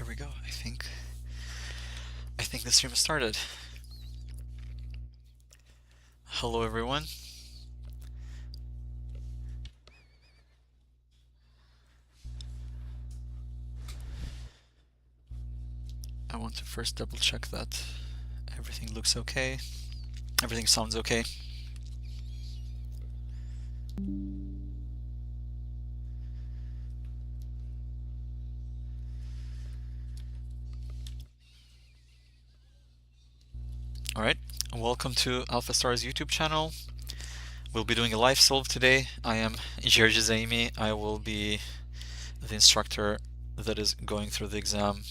There we go. I think the stream has started. Hello everyone. I want to first double check that everything looks okay. Everything sounds okay. Alright, welcome to AlphaStar's YouTube channel. We'll be doing a live solve today. I am Gjergji. I will be the instructor that is going through the exam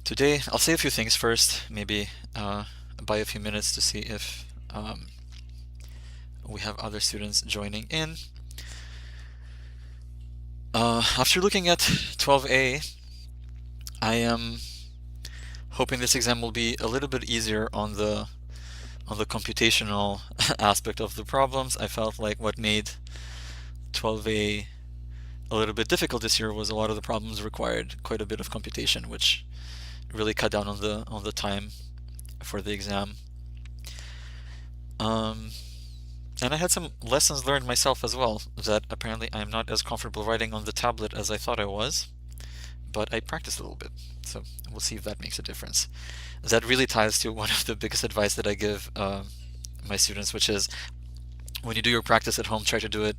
today. I'll say a few things first, maybe buy a few minutes to see if we have other students joining in. After looking at 12A, I am hoping this exam will be a little bit easier on the computational aspect of the problems. I felt like what made 12A a little bit difficult this year was a lot of the problems required quite a bit of computation, which really cut down on the time for the exam. And I had some lessons learned myself as well, that apparently I'm not as comfortable writing on the tablet as I thought I was, but I practiced a little bit, so we'll see if that makes a difference. That really ties to one of the biggest advice that I give my students, which is when you do your practice at home, try to do it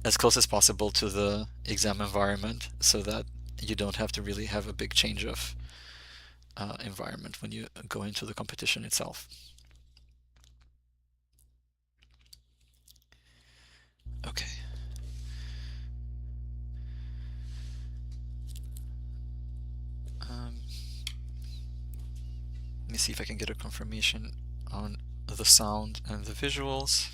as close as possible to the exam environment so that you don't have to really have a big change of environment when you go into the competition itself. Okay. Let me see if I can get a confirmation on the sound and the visuals.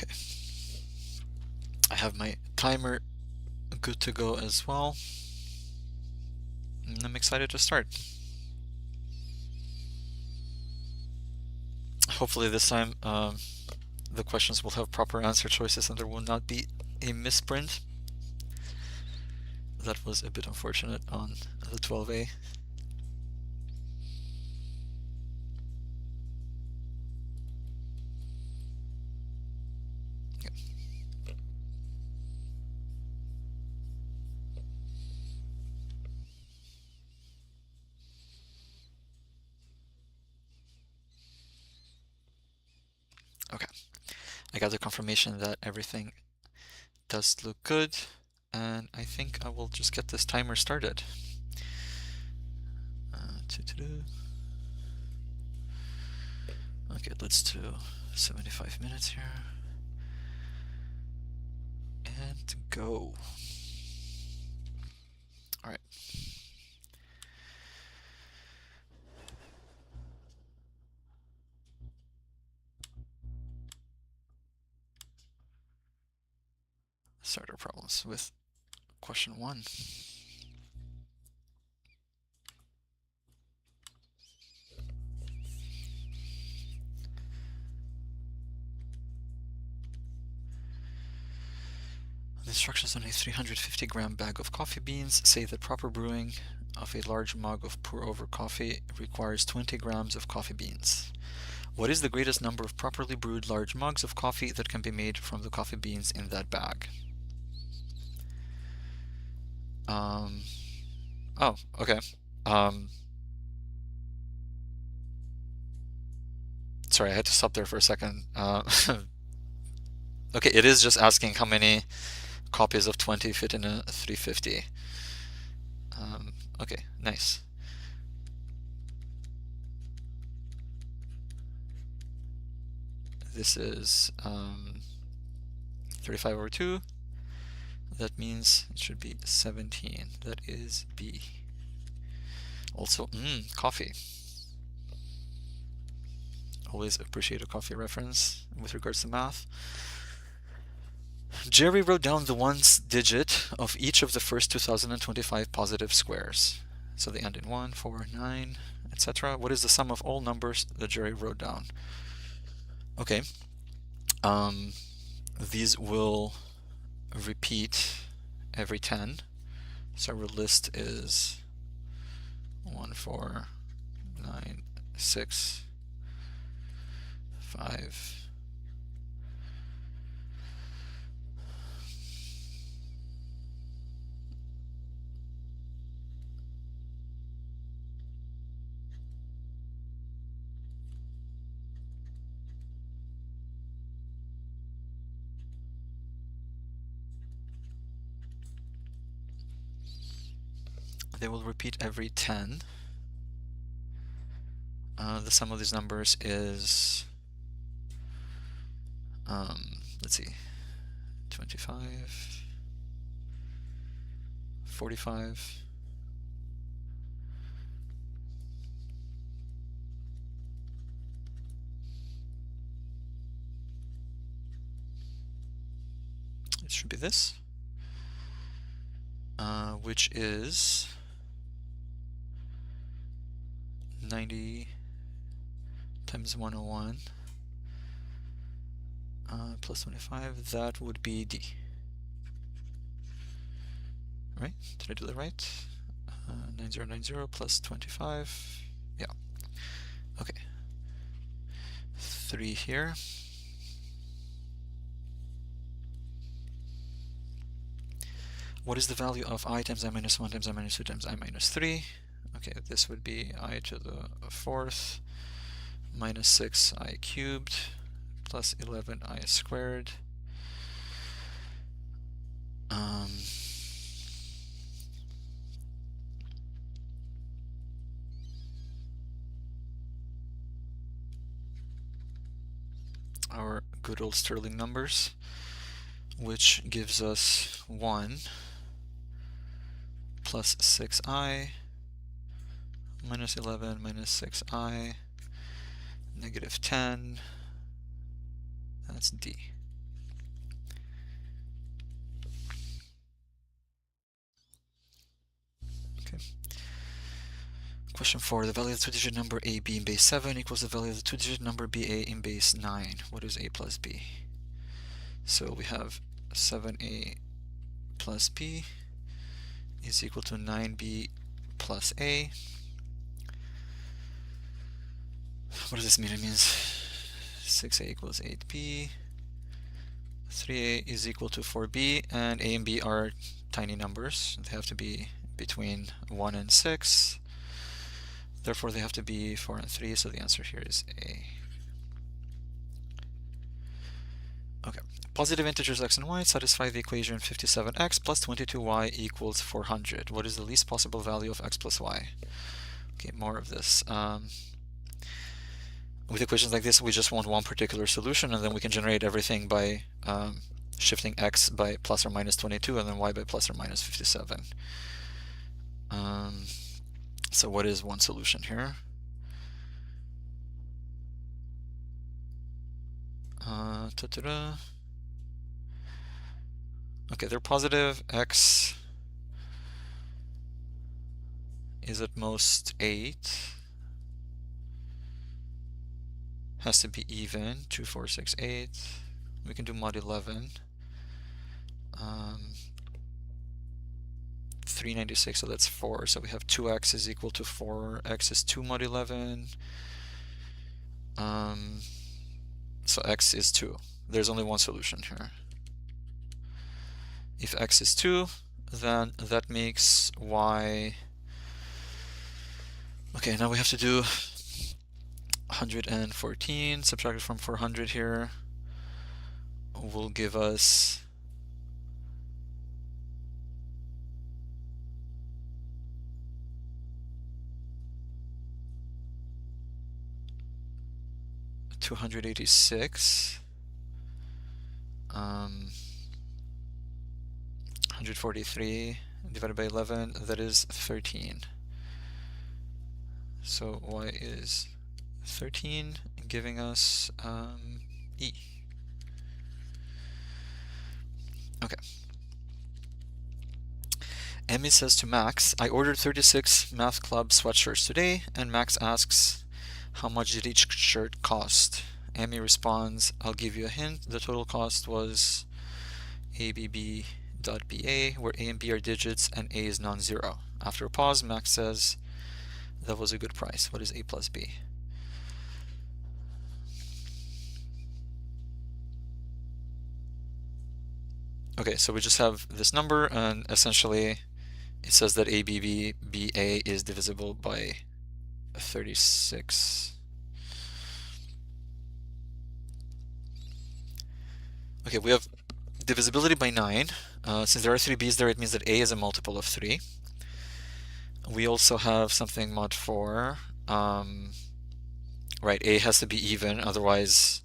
Okay. I have my timer good to go as well. And I'm excited to start. Hopefully this time the questions will have proper answer choices and there will not be a misprint. That was a bit unfortunate on the 12A. Okay, I got the confirmation that everything does look good, and I think I will just get this timer started. Okay, let's do 75 minutes here. And go. All right. Start our problems with question 1. The instructions on a 350-gram bag of coffee beans say that proper brewing of a large mug of pour-over coffee requires 20 grams of coffee beans. What is the greatest number of properly brewed large mugs of coffee that can be made from the coffee beans in that bag? Oh, okay. Sorry, I had to stop there for a second. Okay, it is just asking how many copies of 20 fit in a 350. Okay, nice. This is 35 over 2. That means it should be 17. That is B. Also, coffee. Always appreciate a coffee reference with regards to math. Jerry wrote down the ones digit of each of the first 2025 positive squares. So they end in 1, 4, 9, etc. What is the sum of all numbers that Jerry wrote down? Okay. These will repeat every 10. So our list is 1, 4, 9, 6, 5. They will repeat every 10. The sum of these numbers is, let's see, 25, 45, 'It should be this, which is 90 times 101 plus 25. That would be D. Right? Did I do that right? 9090 plus 25. Yeah. Okay. 3 here. What is the value of I times I minus 1 times I minus 2 times I minus 3? Okay, this would be I to the 4th minus 6I cubed plus 11I squared. Our good old Stirling numbers, which gives us 1 plus 6I minus 11 minus 6I negative 10. That's D. Okay. Question 4. The value of the two-digit number AB in base 7 equals the value of the two-digit number BA in base 9. What is A plus B? So we have 7A plus B is equal to 9B plus A. What does this mean? It means 6A equals 8B, 3A is equal to 4B, and A and B are tiny numbers. They have to be between 1 and 6. Therefore, they have to be 4 and 3, so the answer here is A. Okay. Positive integers x and y satisfy the equation 57x plus 22y equals 400. What is the least possible value of x plus y? Okay, more of this. With equations like this, we just want one particular solution, and then we can generate everything by shifting x by plus or minus 22, and then y by plus or minus 57. So what is one solution here? Okay, they're positive. X is at most 8. Has to be even. 2, 4, 6, 8. We can do mod 11. 396, so that's 4. So we have 2x is equal to 4. X is 2 mod 11. So x is 2. There's only one solution here. If x is 2, then that makes y... Okay, now we have to do 114 subtracted from 400 here will give us 286. 143 divided by 11, that is 13. So y is 13 giving us E. Okay. Emmy says to Max, I ordered 36 Math Club sweatshirts today, and Max asks, how much did each shirt cost? Emmy responds, I'll give you a hint. The total cost was ABB.BA, where A and B are digits and A is non-zero. After a pause, Max says, that was a good price. What is A plus B? Okay, so we just have this number, and essentially it says that ABBBA is divisible by 36. Okay, we have divisibility by 9. Since there are 3 b's there, it means that A is a multiple of 3. We also have something mod 4. Right, A has to be even, otherwise,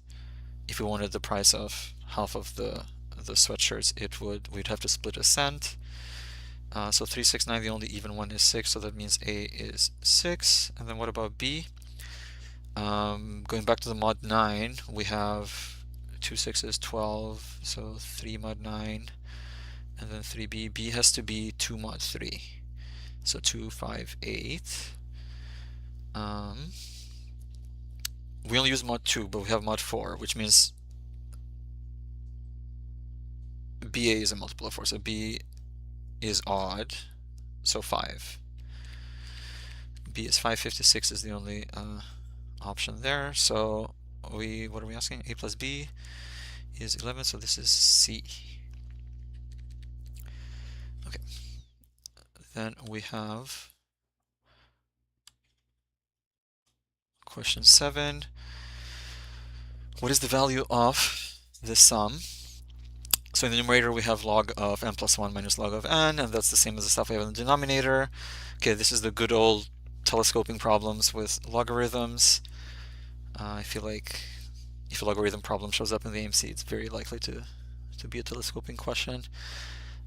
if we wanted the price of half of the sweatshirts, we'd have to split a cent. So 369, the only even one is 6, so that means A is 6. And then what about B? Going back to the mod 9, we have 2 6s, 12, so 3 mod 9, and then 3B. B has to be 2 mod 3, so 2, 5, 8. We only use mod 2, but we have mod 4, which means BA is a multiple of 4, so B is odd, so 5. B is 556 is the only option there. So what are we asking? A plus B is 11, so this is C. Okay. Then we have question 7. What is the value of this sum? So in the numerator we have log of n plus 1 minus log of n, and that's the same as the stuff we have in the denominator. Okay, this is the good old telescoping problems with logarithms. I feel like if a logarithm problem shows up in the AMC, it's very likely to be a telescoping question.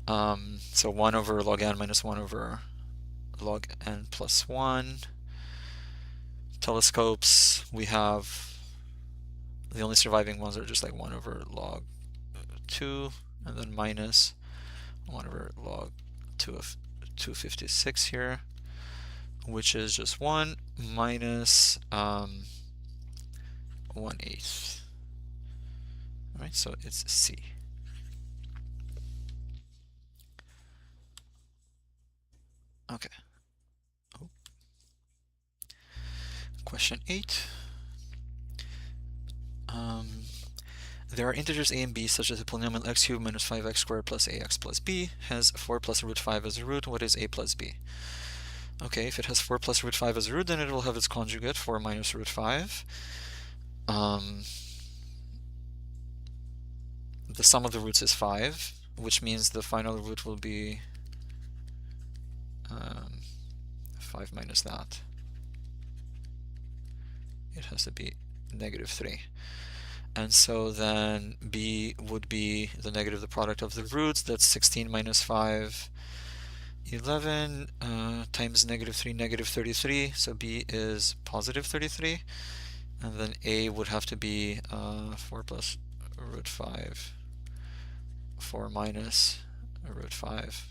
So 1 over log n minus 1 over log n plus 1. Telescopes, we have the only surviving ones are just like 1 over log 2, and then minus 1 over log 2 of 256 here, which is just 1 minus 1/8. All right, so it's C. Okay. Oh. Question 8. There are integers a and b such as the polynomial x cubed minus 5x squared plus ax plus b has 4 plus root 5 as a root. What is a plus b? Okay, if it has 4 plus root 5 as a root, then it will have its conjugate, 4 minus root 5. The sum of the roots is 5, which means the final root will be 5 minus that. It has to be negative 3. And so then b would be the negative of the product of the roots. That's 16 minus 5, 11 times negative 3, negative 33. So b is positive 33. And then a would have to be 4 plus root 5, 4 minus root 5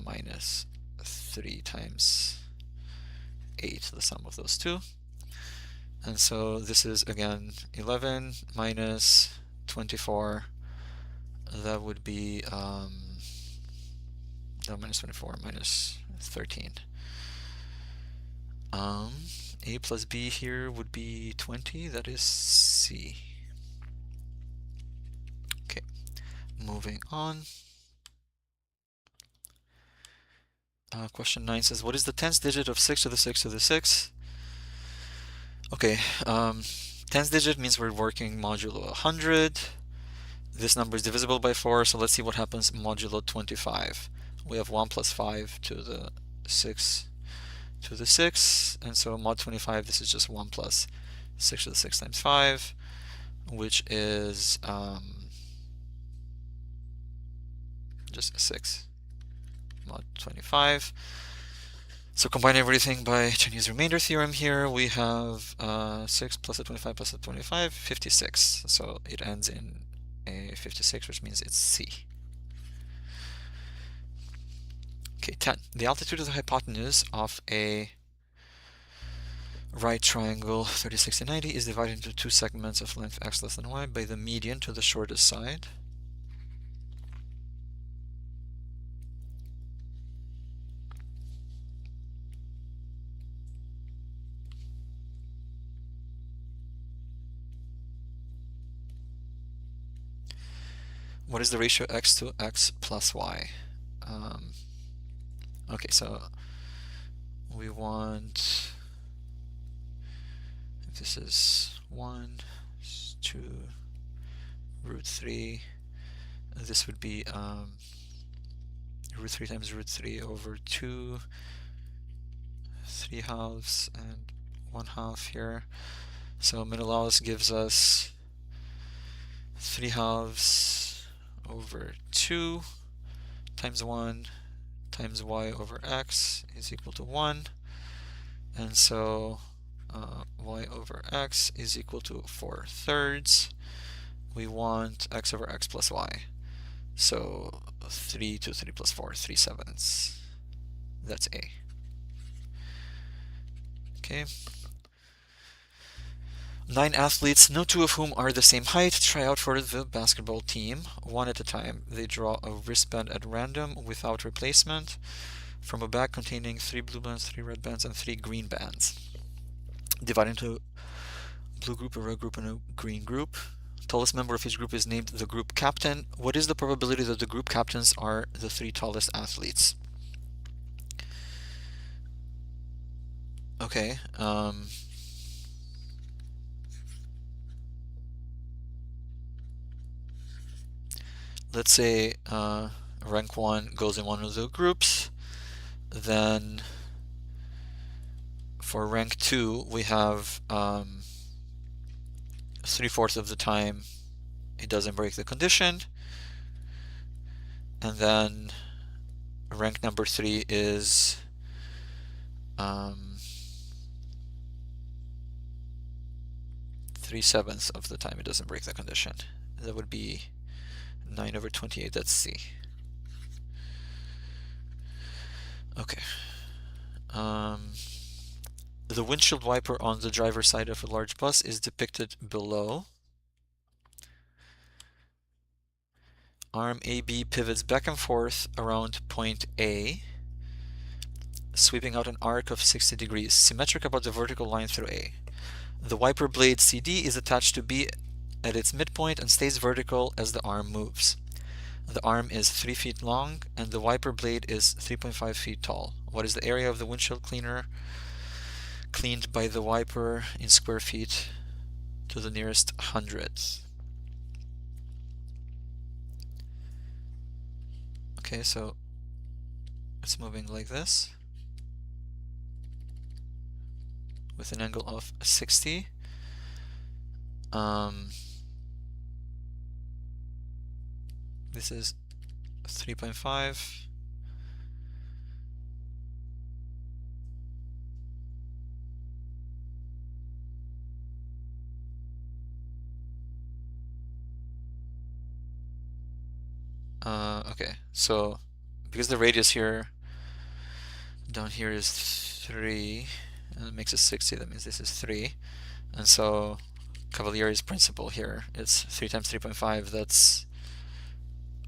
minus 3 times 8, the sum of those two. And so this is again 11 minus 24. That would be minus 24 minus 13. A plus b here would be 20. That is C. Okay, moving on. Question 9 says, what is the 10th digit of 6 to the 6 to the 6? Okay, 10th digit means we're working modulo 100. This number is divisible by 4, so let's see what happens modulo 25. We have 1 plus 5 to the 6 to the 6, and so mod 25, this is just 1 plus 6 to the 6 times 5, which is just 6 mod 25. So combining everything by Chinese remainder theorem here, we have 6 plus a 25 plus a 25, 56. So it ends in a 56, which means it's C. Okay, 10. The altitude of the hypotenuse of a right triangle 30, 60, 90 is divided into two segments of length x less than y by the median to the shortest side. What is the ratio x to x plus y? Okay, so we want, if this is 1, 2, root 3, this would be root 3 times root 3 over 2, 3 halves, and 1 half here. So Menelaus gives us 3 halves over 2 times 1 times y over x is equal to 1. And so y over x is equal to 4/3. We want x over x plus y. So 3 to 3 plus 4, 3/7. That's A. Okay. 9 athletes, no two of whom are the same height, try out for the basketball team. One at a time. They draw a wristband at random without replacement from a bag containing 3 blue bands, 3 red bands, and 3 green bands. Divide into a blue group, a red group, and a green group. Tallest member of each group is named the group captain. What is the probability that the group captains are the 3 tallest athletes? Okay. Let's say rank 1 goes in one of the groups. Then for rank 2, we have 3/4 of the time it doesn't break the condition. And then rank number 3 is 3/7 of the time it doesn't break the condition. That would be 9/28, that's C. Okay. The windshield wiper on the driver's side of a large bus is depicted below. Arm AB pivots back and forth around point A, sweeping out an arc of 60 degrees, symmetric about the vertical line through A. The wiper blade CD is attached to B at its midpoint and stays vertical as the arm moves. The arm is 3 feet long and the wiper blade is 3.5 feet tall. What is the area of the windshield cleaner cleaned by the wiper in square feet to the nearest hundredth? Okay, so it's moving like this with an angle of 60. This is 3.5. Okay, so because the radius here down here is 3 and it makes it 60, that means this is 3. And so Cavalieri's principle here, it's 3 times 3.5, that's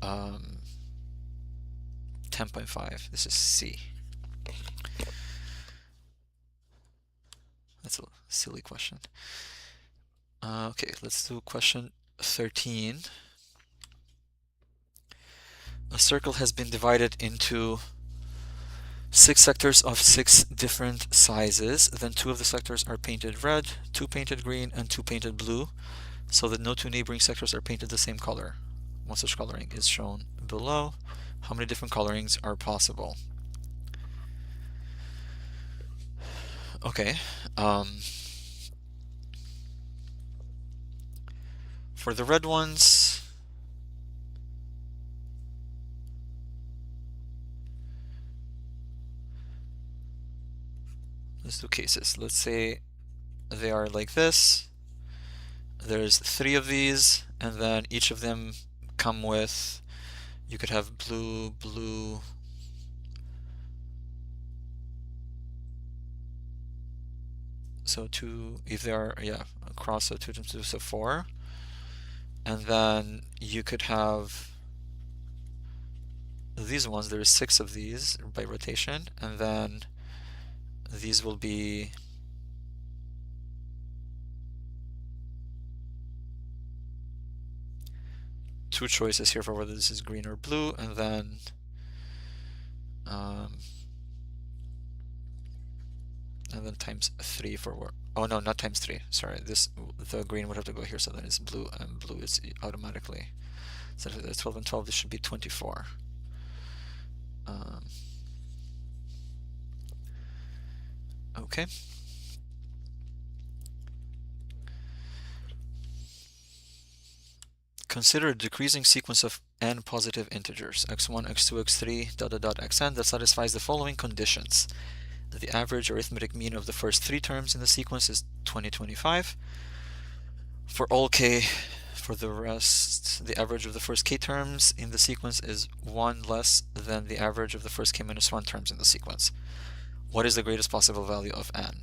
10.5. This is C. That's a silly question. Okay, let's do question 13. A circle has been divided into 6 sectors of 6 different sizes. Then 2 of the sectors are painted red, 2 painted green, and 2 painted blue, so that no 2 neighboring sectors are painted the same color. One such coloring is shown below. How many different colorings are possible? Okay. For the red ones, let's do cases. Let's say they are like this. There's 3 of these, and then each of them come with, you could have blue, blue, so 2, if they are, yeah, across, so 2 times 2, so 4. And then you could have these ones, there's 6 of these by rotation, and then these will be two choices here for whether this is green or blue, and then times 3 for, oh no, not times 3, sorry, this, the green would have to go here, so then it's blue, and blue is automatically, so if it's 12 and 12, this should be 24. Okay. Consider a decreasing sequence of n positive integers, x1, x2, x3, dot dot dot xn, that satisfies the following conditions. The average arithmetic mean of the first 3 terms in the sequence is 2025. For all k, for the rest, the average of the first k terms in the sequence is 1 less than the average of the first k minus 1 terms in the sequence. What is the greatest possible value of n?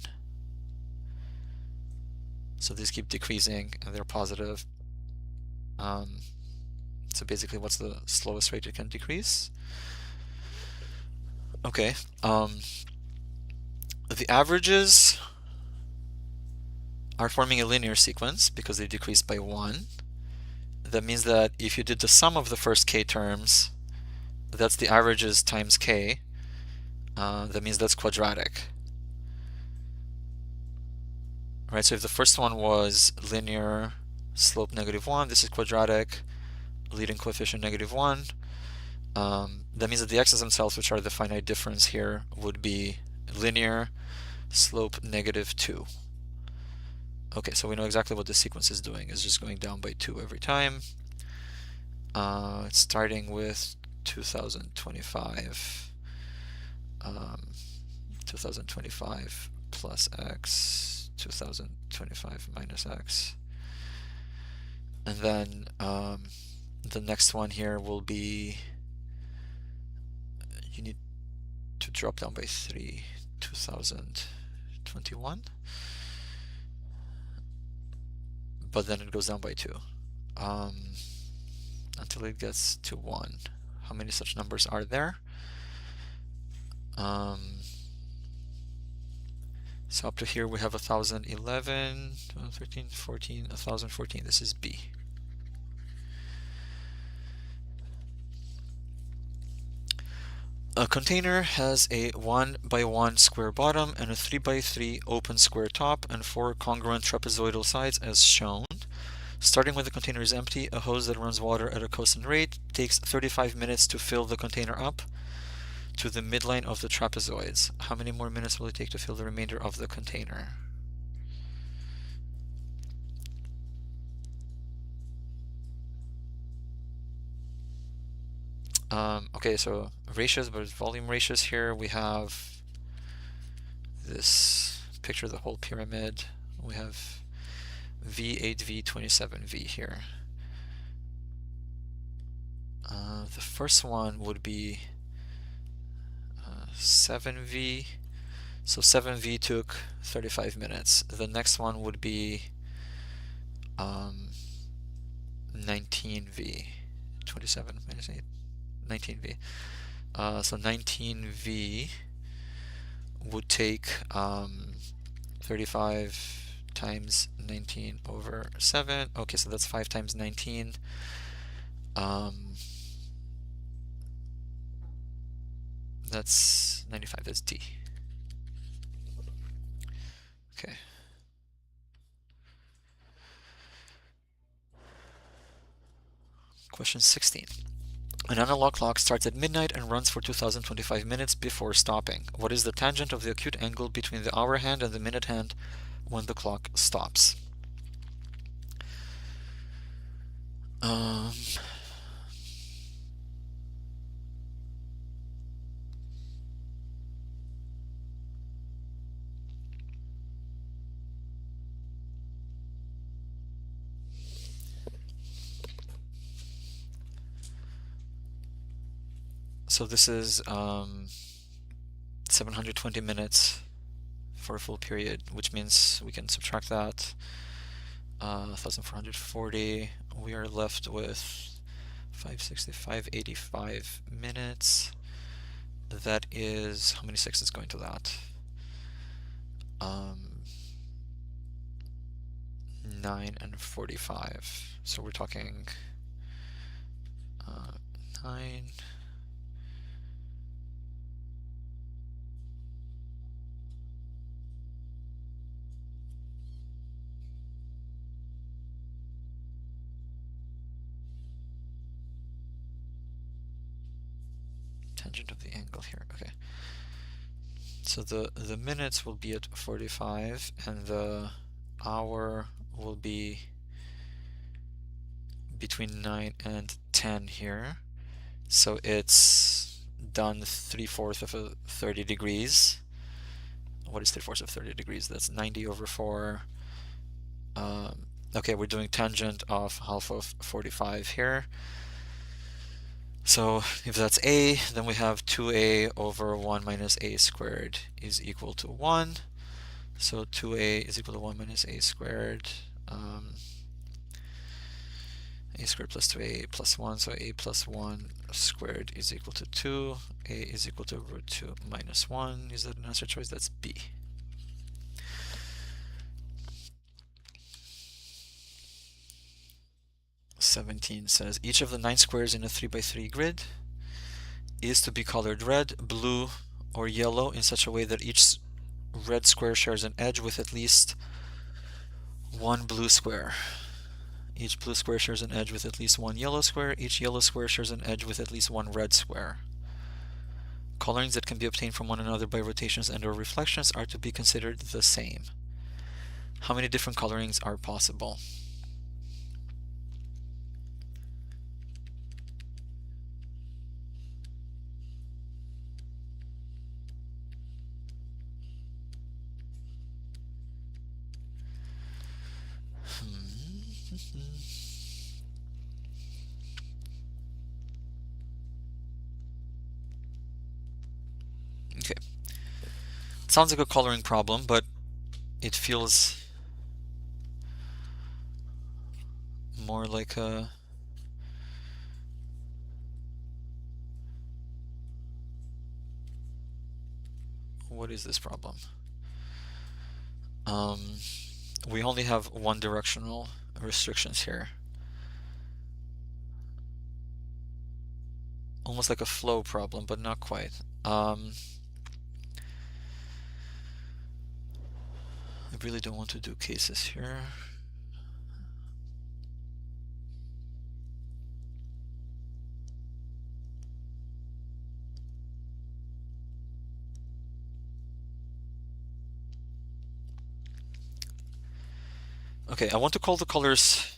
So these keep decreasing, and they're positive. So basically, what's the slowest rate it can decrease? Okay. The averages are forming a linear sequence because they decrease by 1. That means that if you did the sum of the first k terms, that's the averages times k. That means that's quadratic. Right, so if the first one was linear, slope -1, this is quadratic, leading coefficient -1. That means that the x's themselves, which are the finite difference here, would be linear, slope -2. Okay, so we know exactly what this sequence is doing. It's just going down by 2 every time. It's starting with 2025. 2025 plus x, 2025 minus x. And then the next one here will be, you need to drop down by 3, 2021. But then it goes down by 2 until it gets to 1. How many such numbers are there? So up to here we have 1011, 13, 14, 1014. This is B. A container has a 1 by 1 square bottom and a 3 by 3 open square top and 4 congruent trapezoidal sides as shown. Starting when the container is empty, a hose that runs water at a constant rate takes 35 minutes to fill the container up to the midline of the trapezoids. How many more minutes will it take to fill the remainder of the container? Okay, so ratios, but volume ratios here, we have this picture of the whole pyramid. We have V8V, 27V here. The first one would be 7V. So 7V took 35 minutes. The next one would be 19V. 27 minus 8. 19V. So 19V would take 35 times 19 over 7. Okay, so that's 5 times 19. That's 95, that's D. Okay. Question 16. An analog clock starts at midnight and runs for 2025 minutes before stopping. What is the tangent of the acute angle between the hour hand and the minute hand when the clock stops? So this is 720 minutes for a full period, which means we can subtract that 1440. We are left with 585 minutes. That is, how many sixes going to that? 9 and 45. So we're talking 9. Tangent of the angle here. Okay. So the minutes will be at 45 and the hour will be between 9 and 10 here. So it's done 3/4 of 30 degrees. What is 3/4 of 30 degrees? That's 90 over 4. Okay, we're doing tangent of half of 45 here. So if that's a, then we have 2a over 1 minus a squared is equal to 1. So 2a is equal to 1 minus a squared. A squared plus 2a plus 1, so a plus 1 squared is equal to 2. A is equal to root 2 minus 1. Is that an answer choice? That's B. (17) says each of the 9 squares in a 3x3 grid is to be colored red, blue, or yellow in such a way that each red square shares an edge with at least one blue square. Each blue square shares an edge with at least one yellow square. Each yellow square shares an edge with at least one red square. Colorings that can be obtained from one another by rotations and/or reflections are to be considered the same. How many different colorings are possible? Okay. Sounds like a coloring problem, but it feels more like a what is this problem? We only have one directional restrictions here. Almost like a flow problem, but not quite. I really don't want to do cases here. Okay, I want to call the colors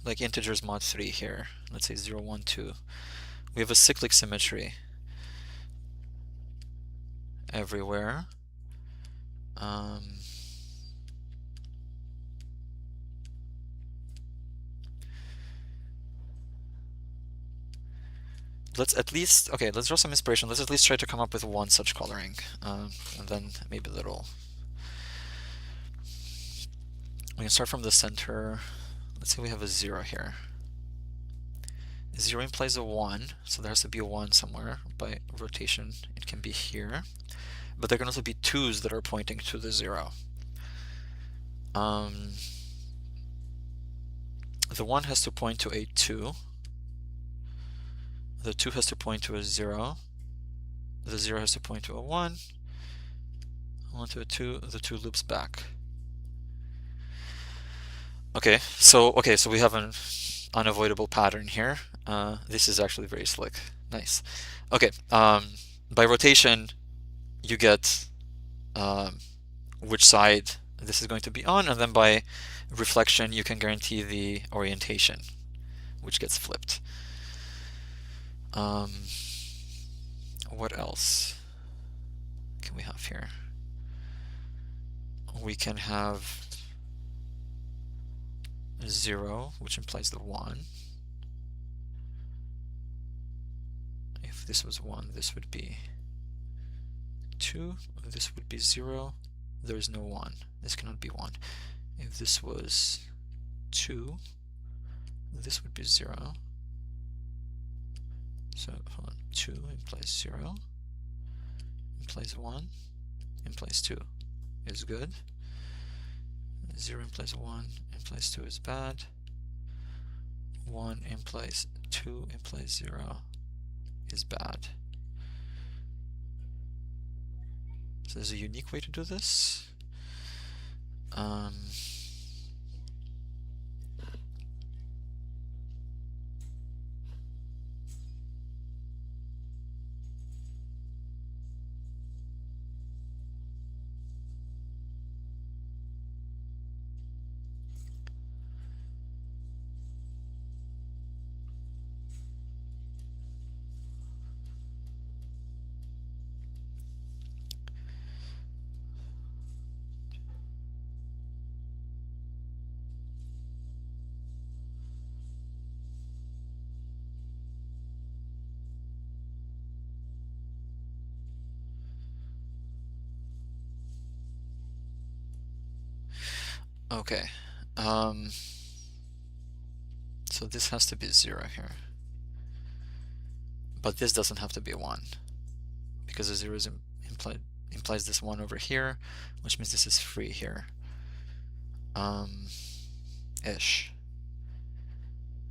like integers mod 3 here. Let's say 0, 1, 2. We have a cyclic symmetry everywhere. Let's at least, okay, let's draw some inspiration. Let's at least try to come up with one such coloring, and then maybe little. We can start from the center. Let's say we have a 0 here. 0 implies a 1, so there has to be a 1 somewhere. By rotation, it can be here. But there can also be 2's that are pointing to the 0. The 1 has to point to a 2. The 2 has to point to a 0. The 0 has to point to a 1. 1 to a 2. The 2 loops back. Okay, so we have an unavoidable pattern here. This is actually very slick. Nice. Okay, by rotation, you get which side this is going to be on, and then by reflection, you can guarantee the orientation, which gets flipped. What else can we have here? We can have 0, which implies the 1. If this was 1, this would be 2, this would be 0, there is no 1, this cannot be 1. If this was 2, this would be 0. So hold on, 2 implies 0, implies 1, implies 2 is good. 0 implies 1, implies 2 is bad. 1 implies 2 implies 0 is bad. So there's a unique way to do this. Okay, so this has to be 0 here, but this doesn't have to be 1, because the 0 is implies this 1 over here, which means this is free here. Ish.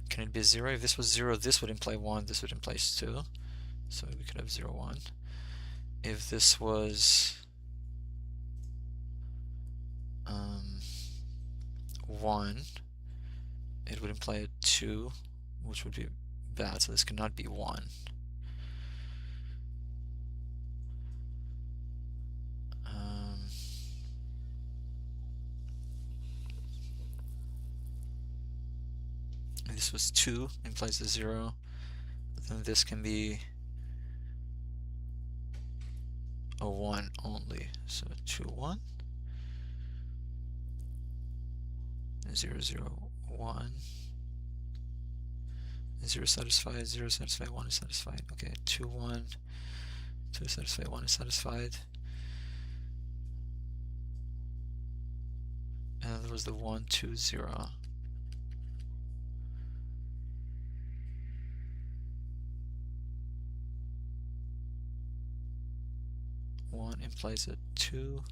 Can it be 0? If this was 0, this would imply 1, this would imply 2, so we could have 0, 1. If this was 1, it would imply a 2, which would be bad, so this cannot be 1. If this was 2, implies a 0, then this can be a 1 only, so 2, 1. 0, 0, 1. 0 satisfied, 0 satisfied, 1 is satisfied. Okay, 2, 1. 2 is satisfied, 1 is satisfied. And there was the 1, 2, 0. One implies a 2.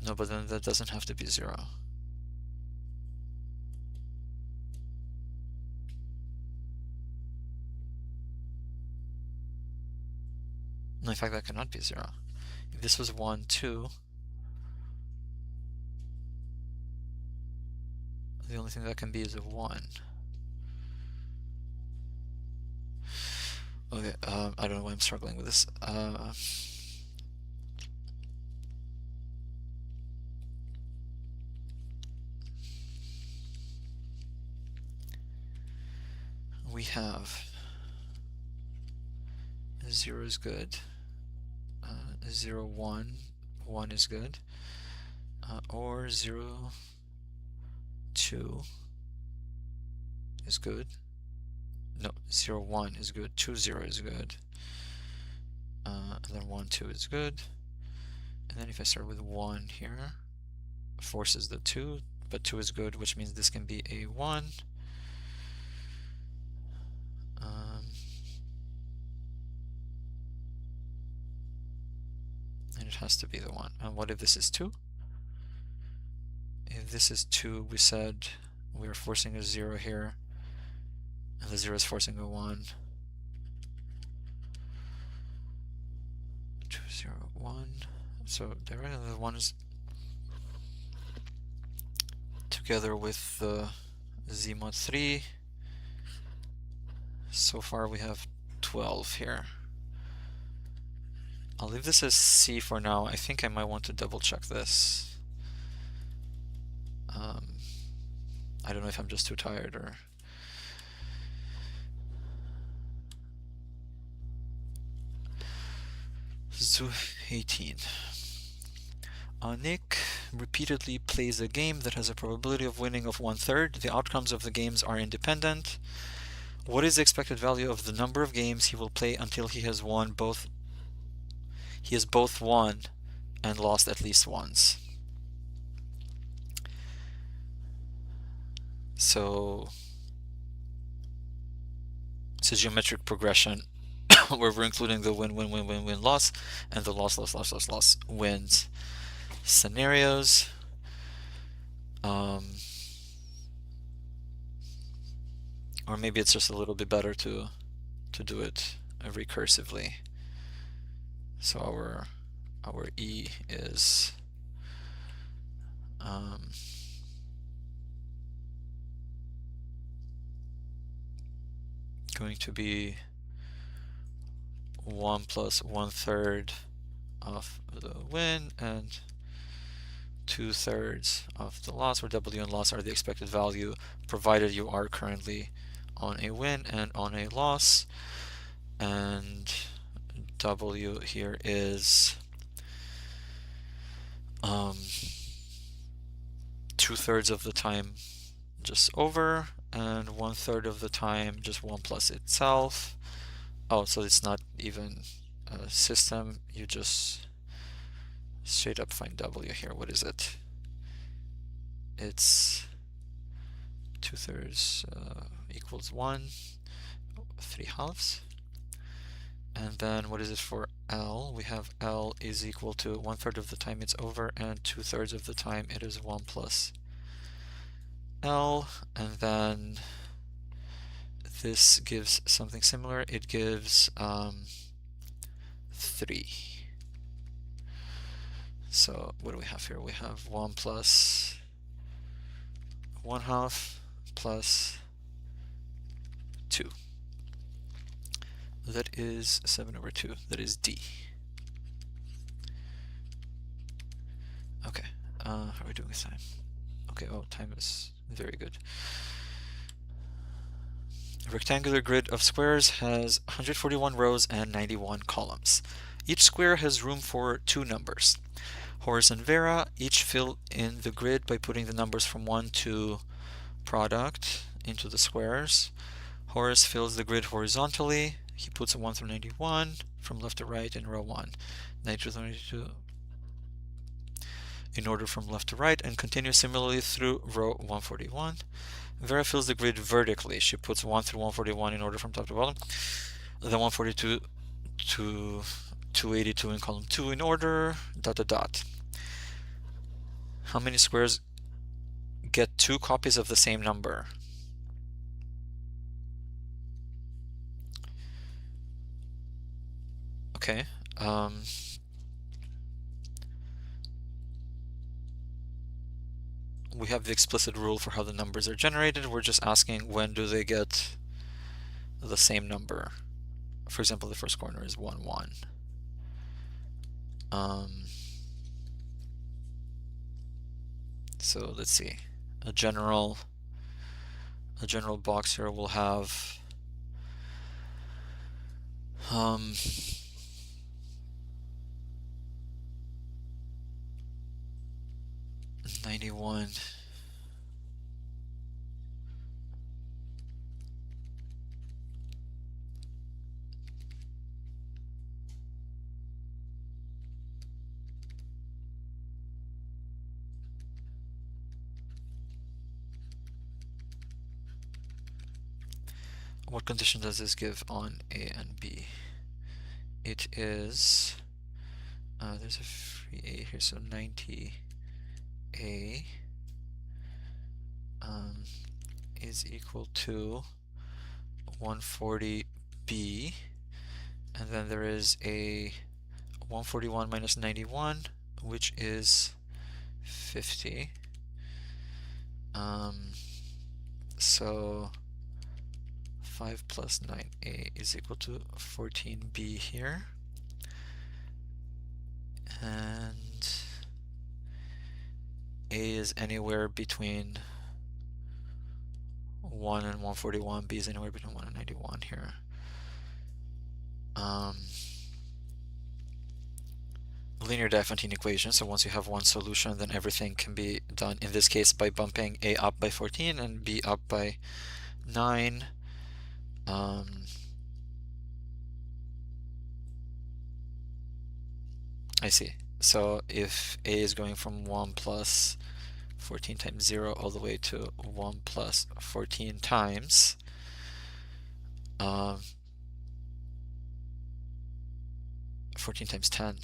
No, but then that doesn't have to be 0. No, in fact, that cannot be 0. If this was 1, 2, the only thing that can be is a 1. Okay, I don't know why I'm struggling with this. We have 0 is good, 0, 1, 1 is good, or 0, 2 is good. No, 0, 1 is good, 2, 0 is good, and then 1, 2 is good. And then if I start with 1 here, forces the 2, but 2 is good, which means this can be a 1. And it has to be the 1. And what if this is 2? If this is 2, we said we are forcing a 0 here, and the 0 is forcing a 1. 2, 0, 1. So directly the 1 is together with the z mod 3. So far we have 12 here. I'll leave this as C for now. I think I might want to double check this. I don't know if I'm just too tired or... Zoo 18. Nick repeatedly plays a game that has a probability of winning of 1/3. The outcomes of the games are independent. What is the expected value of the number of games he will play until he has both won and lost at least once? So it's a geometric progression where we're including the win, win, win, win, win, loss, and the loss, loss, loss, loss, loss, wins scenarios. Or maybe it's just a little bit better to do it recursively. So our E is going to be 1 plus 1/3 of the win and 2/3 of the loss, where W and loss are the expected value, provided you are currently on a win and on a loss. And W here is 2/3 of the time just over, and 1/3 of the time just 1 plus itself. Oh, so it's not even a system, you just straight up find W here. What is it? It's 2/3 equals 1, 3/2. And then what is it for L? We have L is equal to 1/3 of the time it's over, and 2/3 of the time it is 1 plus L. And then this gives something similar. It gives 3. So what do we have here? We have 1 plus 1/2 plus 2. That is 7/2. That is D. Okay, how are we doing with time? Okay, oh, time is very good. A rectangular grid of squares has 141 rows and 91 columns. Each square has room for 2 numbers. Horace and Vera each fill in the grid by putting the numbers from 1 to product into the squares. Horace fills the grid horizontally. He puts a 1 through 91 from left to right in row 1, 92 through 92 in order from left to right, and continues similarly through row 141. Vera fills the grid vertically. She puts 1 through 141 in order from top to bottom, then 142 to 282 in column 2 in order, dot dot dot. How many squares get 2 copies of the same number? Okay. We have the explicit rule for how the numbers are generated. We're just asking when do they get the same number. For example, the first corner is 1, 1. So let's see. A general box here will have 91. What condition does this give on A and B? It is, there's a free A here, so 90A is equal to 140B, and then there is a 141 minus 91, which is 50. So 5 plus 9A is equal to 14B here. And A is anywhere between 1 and 141. B is anywhere between 1 and 91 here. Linear Diophantine equation. So once you have one solution, then everything can be done, in this case, by bumping A up by 14 and B up by 9. I see. So if a is going from 1 plus 14 times 0 all the way to 1 plus 14 times, 14 times 10.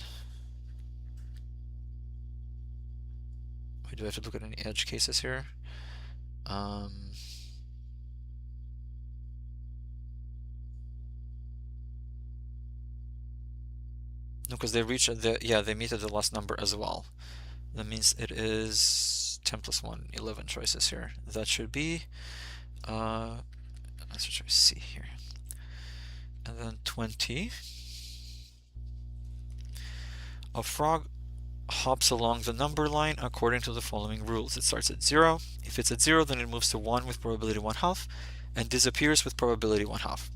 Do I have to look at any edge cases here? No, because they reach they meet at the last number as well. That means it is 10 plus 1, 11 choices here. That should be, let's try to see here. And then 20. A frog hops along the number line according to the following rules. It starts at 0. If it's at 0, then it moves to 1 with probability 1/2 and disappears with probability 1/2.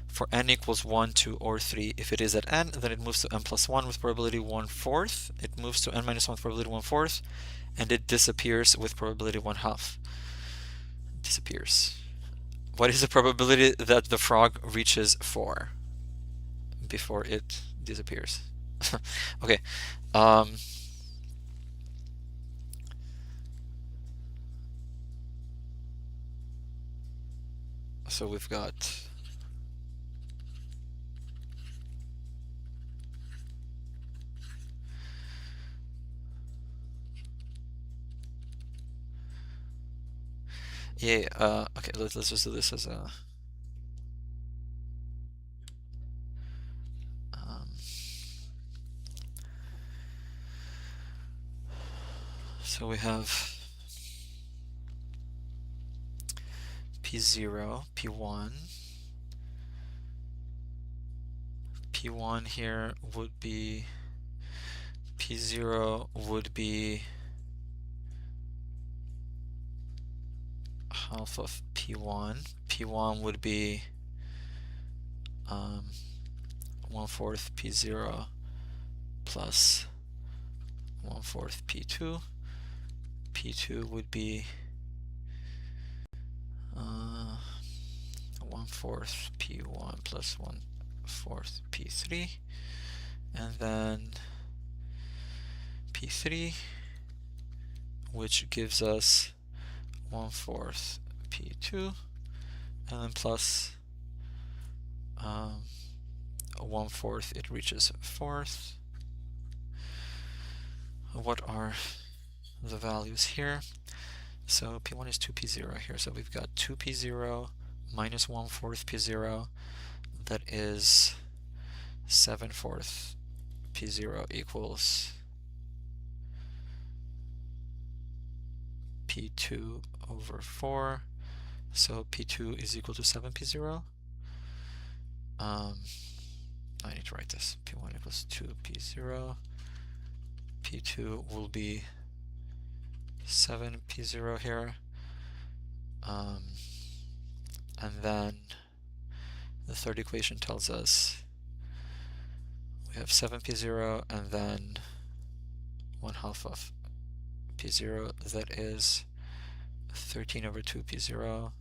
For n equals 1, 2, or 3, if it is at n, then it moves to n plus 1 with probability 1/4. It moves to n minus 1 with probability 1/4, and it disappears with probability 1/2. Disappears. What is the probability that the frog reaches 4 before it disappears? Okay. So we've got okay, let's just do this as a so we have P0, P1. P1 here would be, P0 would be half of P1. P1 would be 1/4 P0 plus 1/4 P2. P2 would be 1/4 P1 plus 1/4 P3, and then P3, which gives us 1/4 P2, and then plus 1/4, it reaches 4th. What are the values here? So P1 is 2P0 here, so we've got 2P0 minus 1/4 P0, that is 7/4 P0 equals P2 over 4. So P2 is equal to 7P0. I need to write this. P1 equals 2P0. P2 will be 7P0 here. And then the third equation tells us we have 7P0 and then 1/2 of P0, that is 13 over 2P0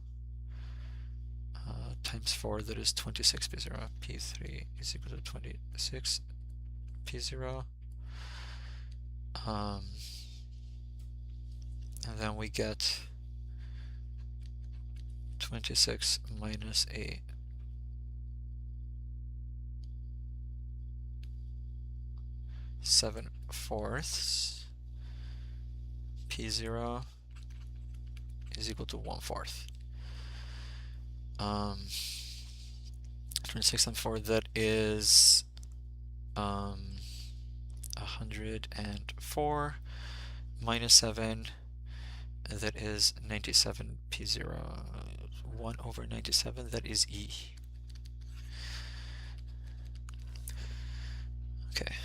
times 4, that is 26P0. P3 is equal to 26P0. And then we get 26 minus a 7/4 P0 is equal to 1/4. 26 and 4, that is 104 minus 7, that is 97P0. 1 over 97, that is E. Okay.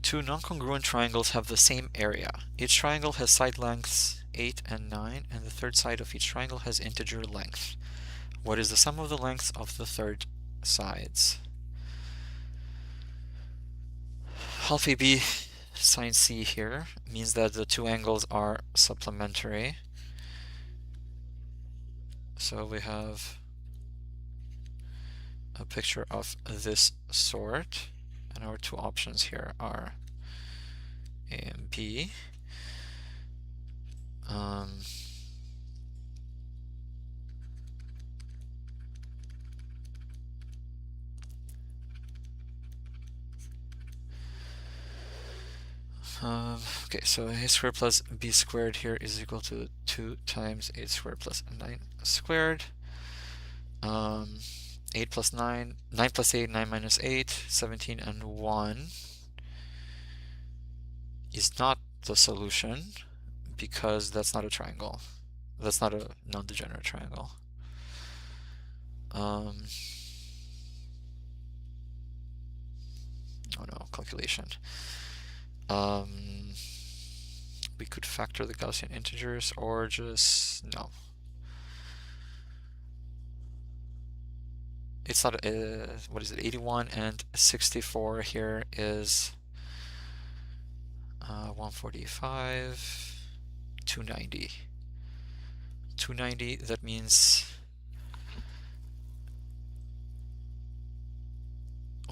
Two non-congruent triangles have the same area. Each triangle has side lengths 8 and 9, and the third side of each triangle has integer length. What is the sum of the lengths of the third sides? Alpha B sine C here means that the two angles are supplementary. So we have a picture of this sort, and our two options here are A and B. Okay, so a squared plus b squared here is equal to 2 times a squared plus 9 squared. 8 plus 9, 9 plus 8, 9 minus 8, 17 and 1 is not the solution because that's not a triangle. That's not a non-degenerate triangle. Oh no, calculation. We could factor the Gaussian integers or just, no. It's not, what is it, 81 and 64 here is 145, 290. 290, that means,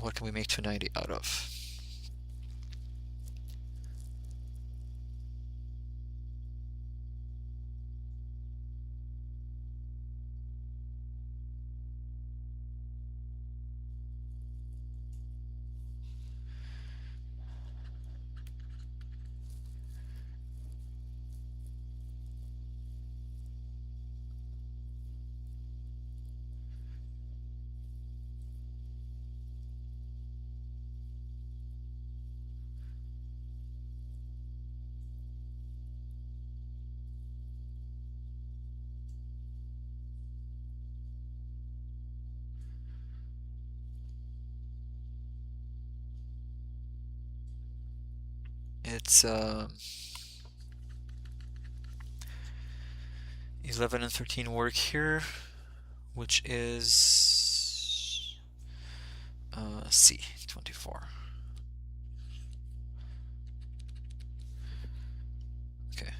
what can we make 290 out of? It's 11 and 13 work here, which is C, 24. Okay.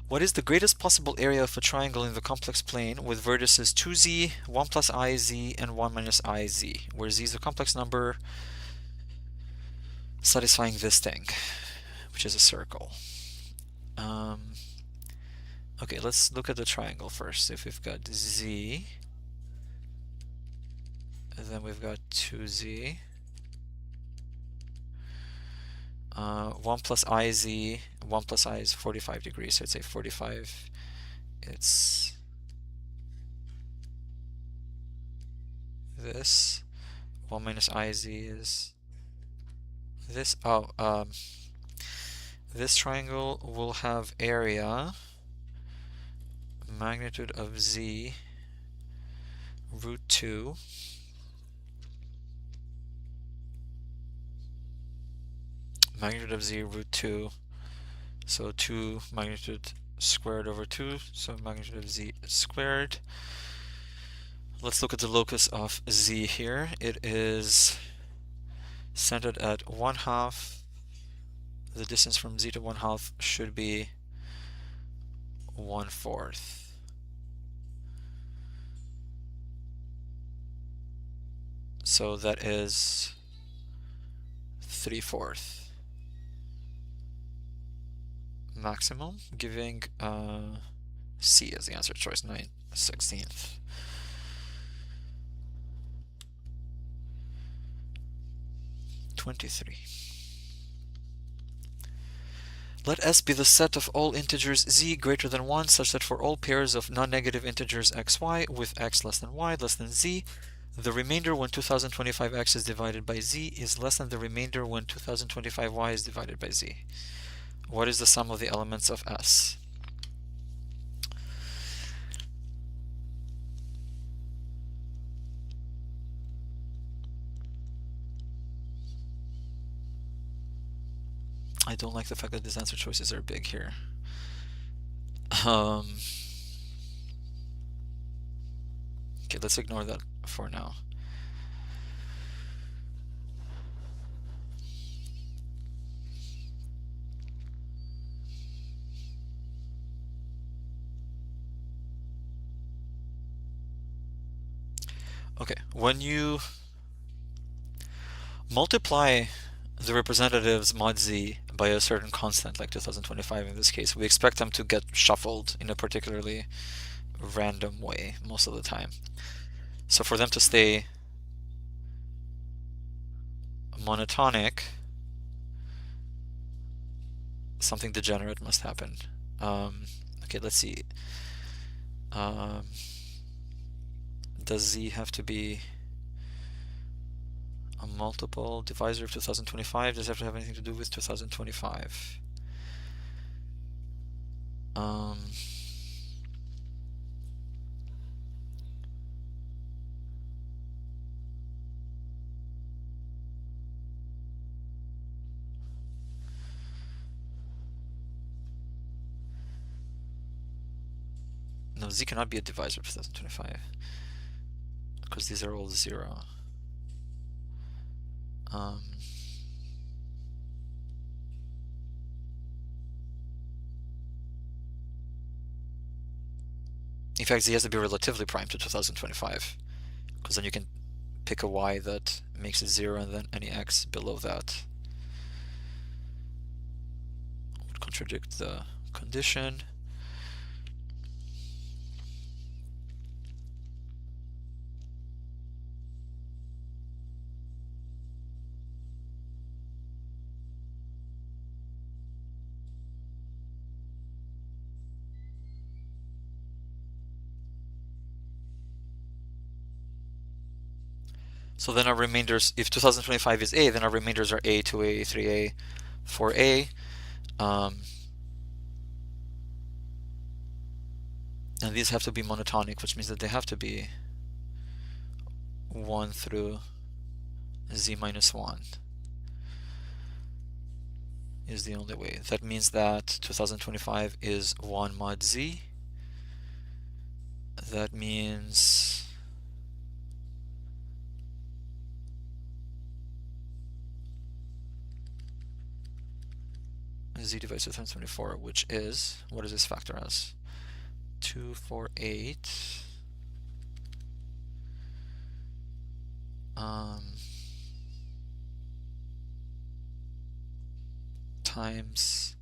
What is the greatest possible area of a triangle in the complex plane with vertices 2z, 1 plus iz, and 1 minus iz, where z is a complex number satisfying this thing, which is a circle? Okay, let's look at the triangle first. If we've got z, and then we've got 2z, 1 plus iz, 1 plus I is 45 degrees, so it's a 45. It's this. 1 minus iz is this. This triangle will have area, magnitude of z, root 2. Magnitude of z, root 2. So 2 magnitude squared over 2, so magnitude of z squared. Let's look at the locus of z here. It is centered at 1/2. The distance from z to 1/2 should be 1/4. So that is 3/4 maximum, giving C as the answer choice, 9/16. Let S be the set of all integers z greater than 1 such that for all pairs of non-negative integers xy with x less than y less than z, the remainder when 2025x is divided by z is less than the remainder when 2025y is divided by z. What is the sum of the elements of S? I don't like the fact that these answer choices are big here. Okay, let's ignore that for now. Okay, when you multiply the representatives mod z by a certain constant, like 2025 in this case, we expect them to get shuffled in a particularly random way most of the time. So for them to stay monotonic, something degenerate must happen. Okay, let's see. Um, does z have to be a multiple divisor of 2025? Does it have to have anything to do with 2025? No, z cannot be a divisor of 2025 because these are all 0. In fact, z has to be relatively prime to 2025 because then you can pick a y that makes it 0 and then any x below that would contradict the condition. So then our remainders, if 2025 is a, then our remainders are a, 2a, 3a, 4a. And these have to be monotonic, which means that they have to be 1 through z minus 1 is the only way. That means that 2025 is 1 mod z. That means z divided by 2024, which is, what does this factor as? 248 times,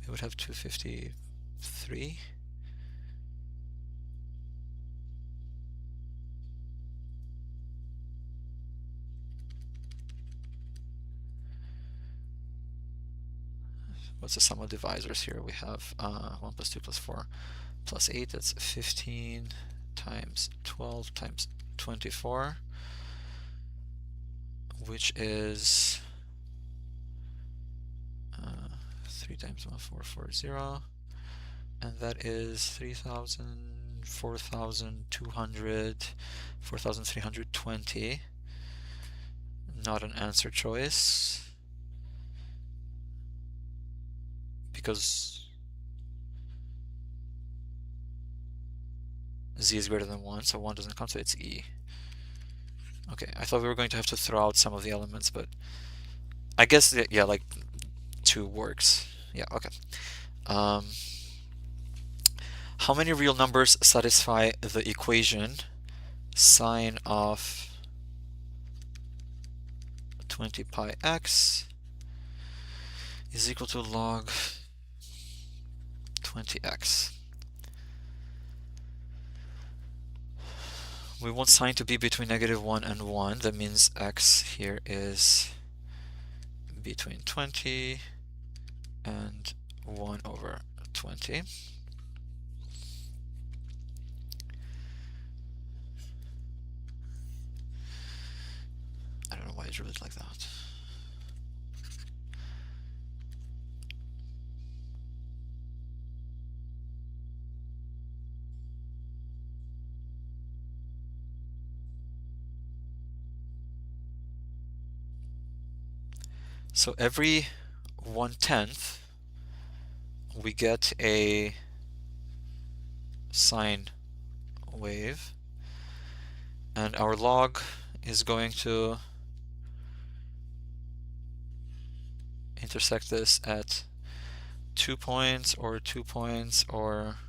we would have 253. What's the sum of divisors here? We have 1 plus 2 plus 4 plus 8, that's 15 times 12 times 24, which is 3 times 1, 440, and that is 3,000, 4,200, 4,320. Not an answer choice, because z is greater than 1, so 1 doesn't come, so it's e. Okay, I thought we were going to have to throw out some of the elements, but I guess, yeah, like 2 works. Yeah, okay. How many real numbers satisfy the equation sine of 20 pi x is equal to log 20x? We want sine to be between -1 and 1. That means x here is between 20 and 1 over 20. I don't know why I drew it like that. So every 1/10 we get a sine wave, and our log is going to intersect this at 2 points or 2 points or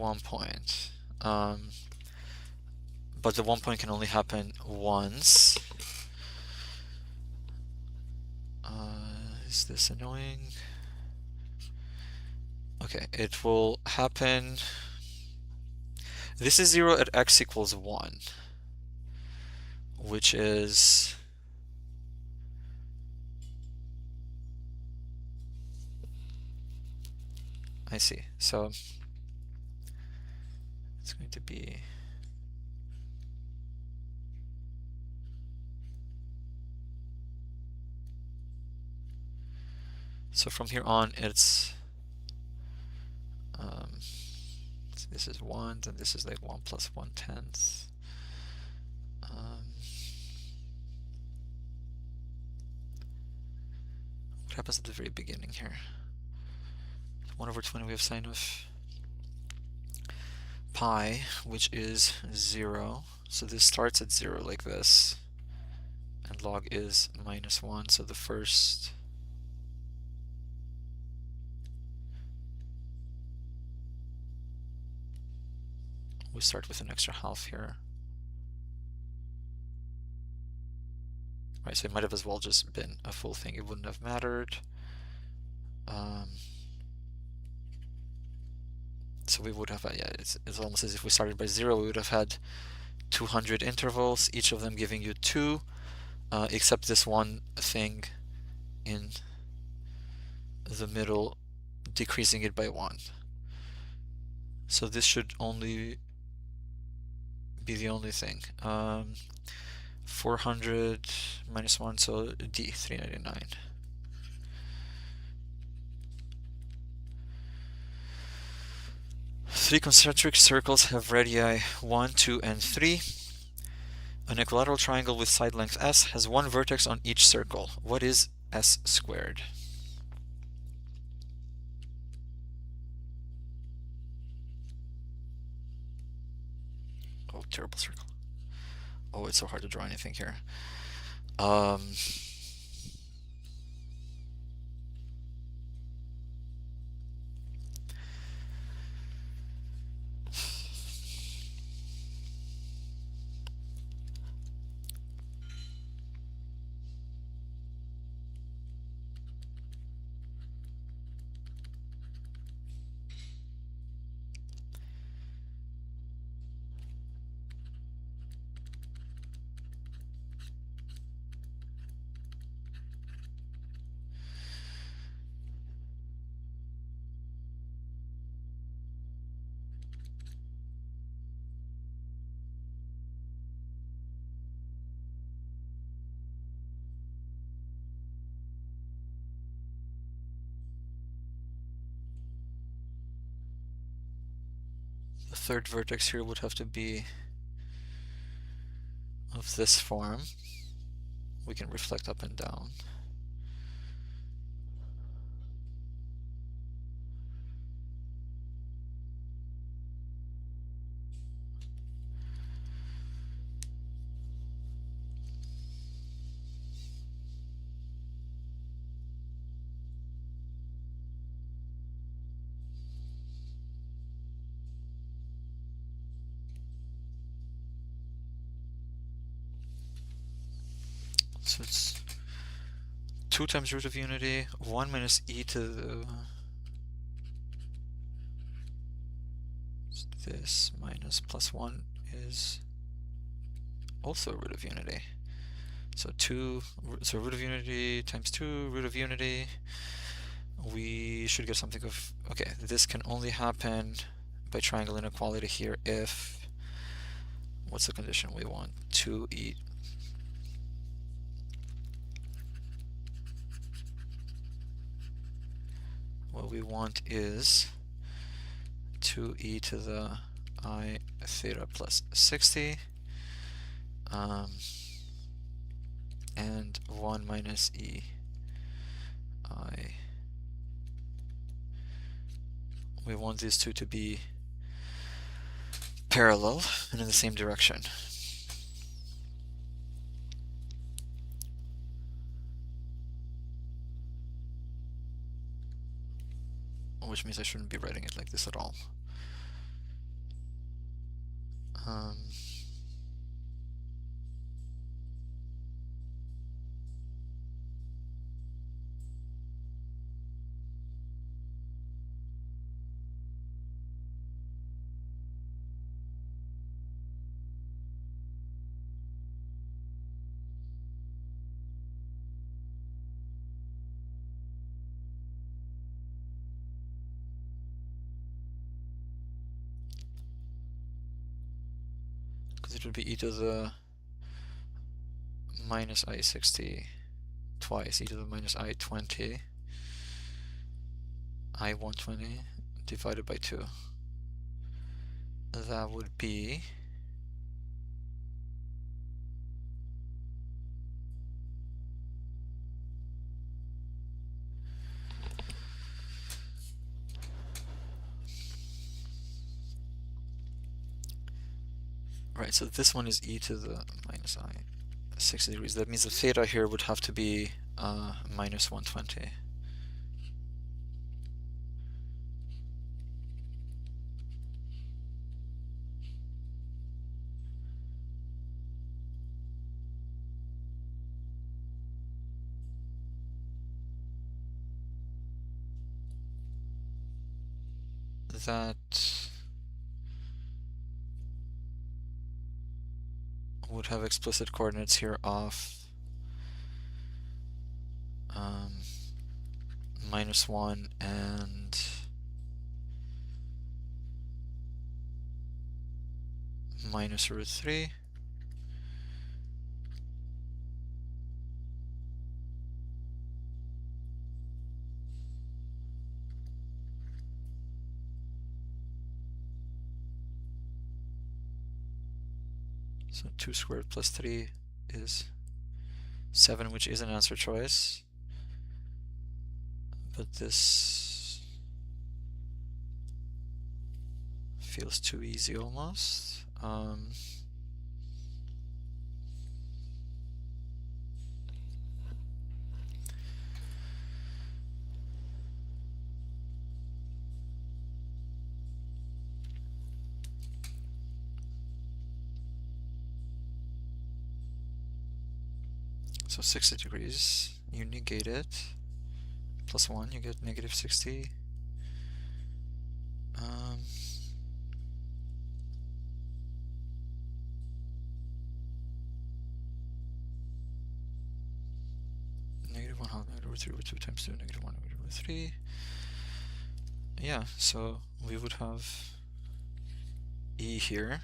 1 point. But the 1 point can only happen once. Is this annoying? Okay, it will happen. This is 0 at x equals 1, which is I see. So it's going to be so from here on it's so this is 1, and this is like 1 plus 1/10. What happens at the very beginning here? 1/20 we have sine of pi, which is 0. So this starts at 0 like this, and log is -1. So the first we start with an extra half here. Right, so it might have as well just been a full thing. It wouldn't have mattered. So we would have, yeah, it's almost as if we started by 0. We would have had 200 intervals, each of them giving you 2, except this one thing in the middle, decreasing it by 1. So this should only be the only thing. 400 minus 1, so D, 399. Three concentric circles have radii 1, 2, and 3. An equilateral triangle with side length S has one vertex on each circle. What is S squared? Oh, terrible circle. Oh, it's so hard to draw anything here. The third vertex here would have to be of this form. We can reflect up and down. So it's 2 times root of unity, 1 minus e to the this minus plus 1 is also root of unity. So root of unity times 2 root of unity. We should get something of, okay, this can only happen by triangle inequality here if, what's the condition we want? 2e. What we want is 2e to the I theta plus 60 and 1 minus e I. We want these two to be parallel and in the same direction. Which means I shouldn't be writing it like this at all. because it would be e to the minus I60 twice, e to the minus I20, I120 divided by 2. That would be right, so this one is e to the minus I 60 degrees. That means the theta here would have to be minus 120. That would have explicit coordinates here of -1 and -√3. So 2 squared plus 3 is 7, which is an answer choice. But this feels too easy almost. So 60 degrees, you negate it. Plus 1, you get negative 60. Negative 1 half, -√3 over 2 times 2, -1 over 3. Yeah, so we would have E here.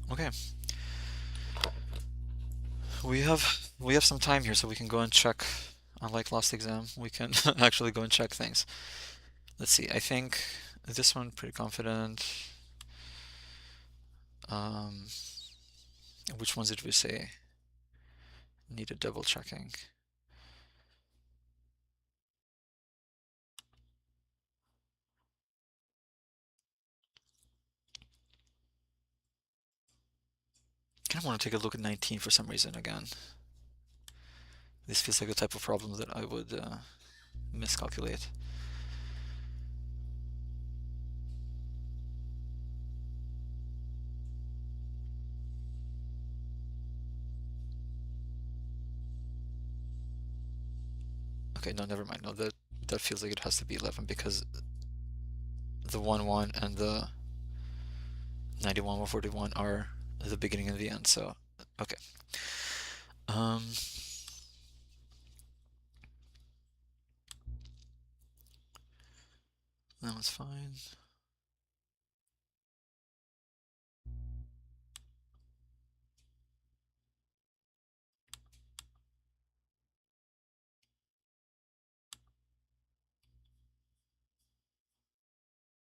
Okay. We have some time here, so we can go and check. Unlike last exam, we can actually go and check things. Let's see. I think this one pretty confident. Which ones did we say needed double checking? I kind of want to take a look at 19 for some reason again. This feels like the type of problem that I would miscalculate. Okay, no, never mind. No, that feels like it has to be 11 because the 1, 1 and the 91, 141 are the beginning and the end. So, okay. That one's fine.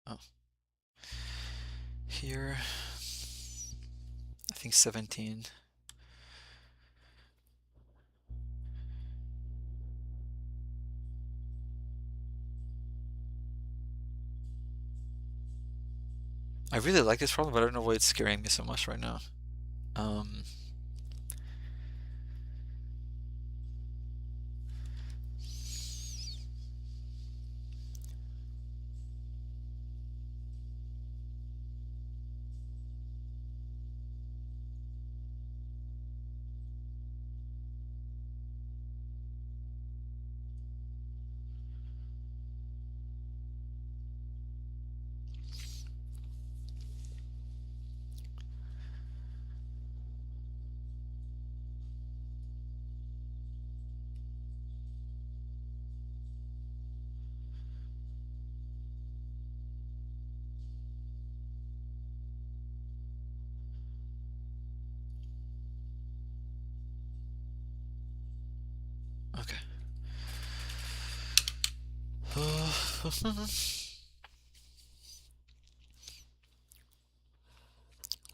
Oh. Here, I think 17. I really like this problem, but I don't know why it's scaring me so much right now.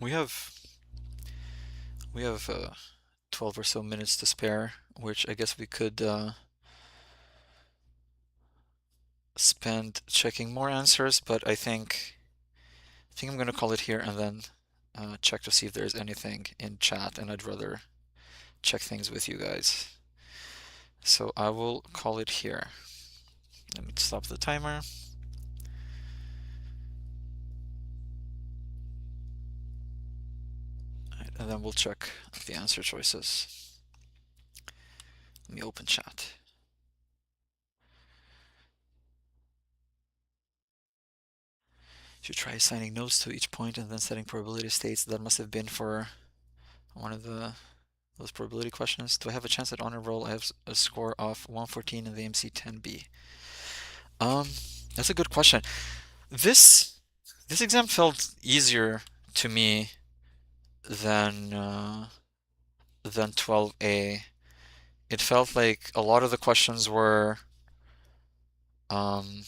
We have we have 12 or so minutes to spare, which I guess we could spend checking more answers, but I think I'm gonna call it here and then check to see if there's anything in chat, and I'd rather check things with you guys. So I will call it here. Let me stop the timer. Right, and then we'll check the answer choices. Let me open chat. Should try assigning nodes to each point and then setting probability states. That must have been for one of those probability questions. Do I have a chance at honor roll? I have a score of 114 in the AMC 10B. That's a good question. This this exam felt easier to me than 12A. It felt like a lot of the questions were um,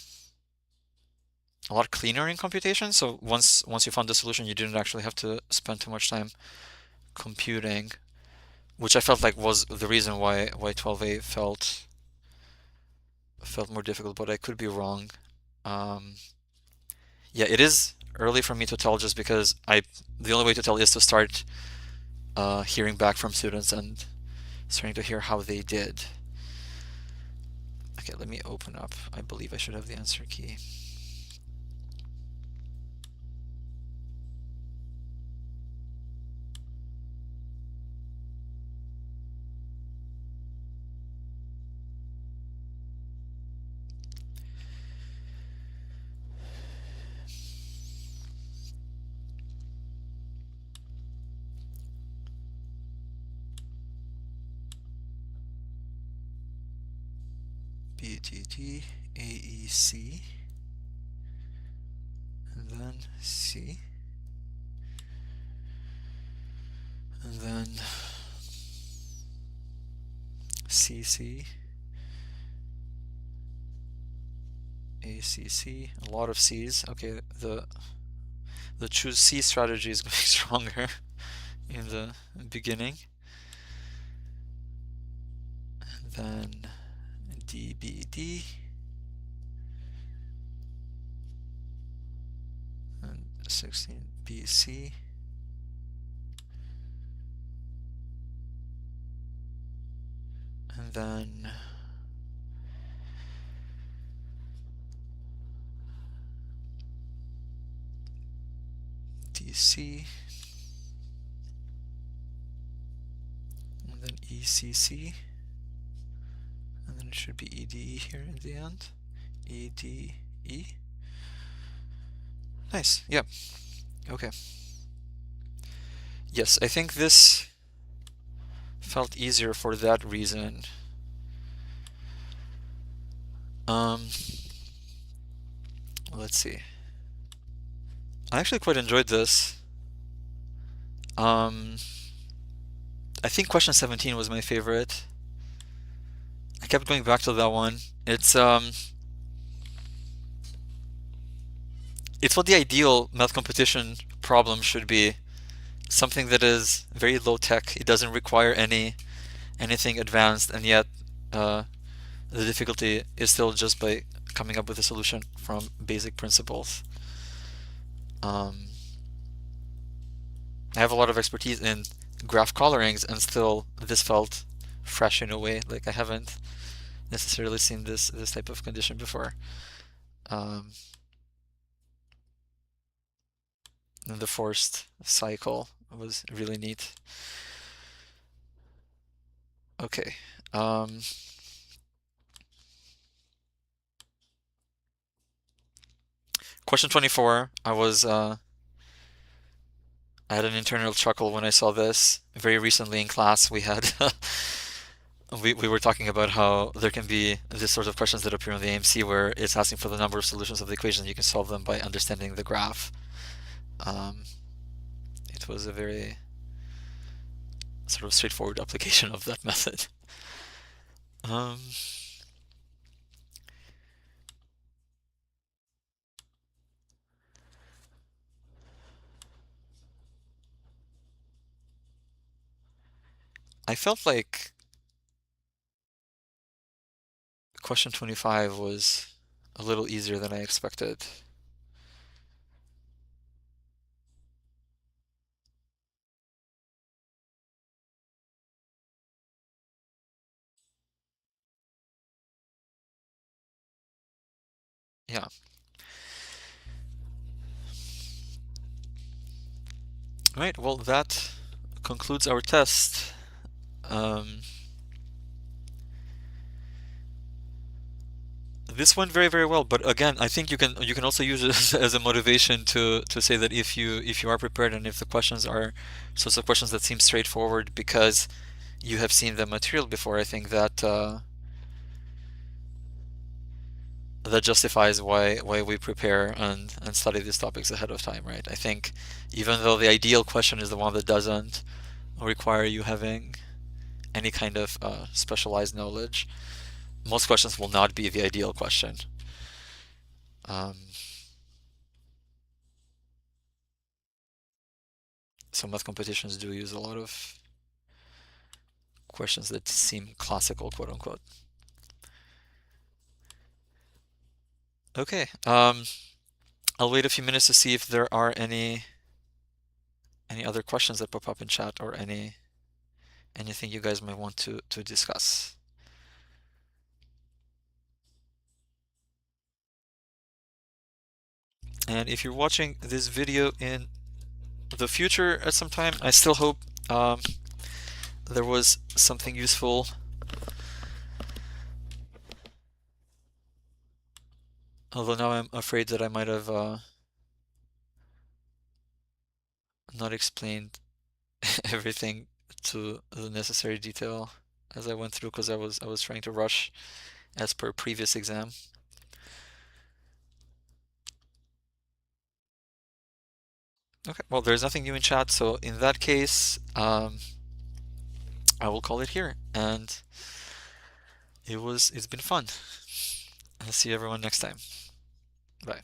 a lot cleaner in computation. So once you found the solution, you didn't actually have to spend too much time computing, which I felt like was the reason why 12A felt more difficult, but I could be wrong. Um, yeah, it is early for me to tell just because the only way to tell is to start hearing back from students and starting to hear how they did. Okay, let me open up. I believe I should have the answer key. BTT, AEC, and then C, and then CC, ACC, a lot of C's. Okay, the choose C strategy is going to be stronger in the beginning. And then DBD, and 16 BC, and then DC, and then ECC, and then it should be EDE here in the end. EDE. Nice, yeah. Okay. Yes, I think this felt easier for that reason. Let's see. I actually quite enjoyed this. I think question 17 was my favorite. I kept going back to that one. It's what the ideal math competition problem should be. Something that is very low tech. It doesn't require anything advanced, and yet the difficulty is still just by coming up with a solution from basic principles. I have a lot of expertise in graph colorings, and still this felt fresh in a way. Like I haven't necessarily seen this type of condition before. And the forced cycle was really neat. Okay. Question 24. I had an internal chuckle when I saw this. Very recently in class, we had we were talking about how there can be this sort of questions that appear on the AMC where it's asking for the number of solutions of the equation. You can solve them by understanding the graph. It was a very sort of straightforward application of that method. I felt like question 25 was a little easier than I expected. Yeah. Right, well, that concludes our test. Um, this went very, very well, but again, I think you can also use it as a motivation to say that if you are prepared and if the questions are sorts of questions that seem straightforward because you have seen the material before, I think that justifies why we prepare and study these topics ahead of time, right? I think even though the ideal question is the one that doesn't require you having any kind of specialized knowledge, most questions will not be the ideal question. Um, so math competitions do use a lot of questions that seem classical, quote unquote. Okay, I'll wait a few minutes to see if there are any other questions that pop up in chat or anything you guys might want to discuss. And if you're watching this video in the future at some time, I still hope um, there was something useful. Although now I'm afraid that I might have not explained everything to the necessary detail as I went through because I was trying to rush as per previous exam. Okay, well, there's nothing new in chat, so in that case, I will call it here. And it's been fun. I'll see everyone next time. Bye.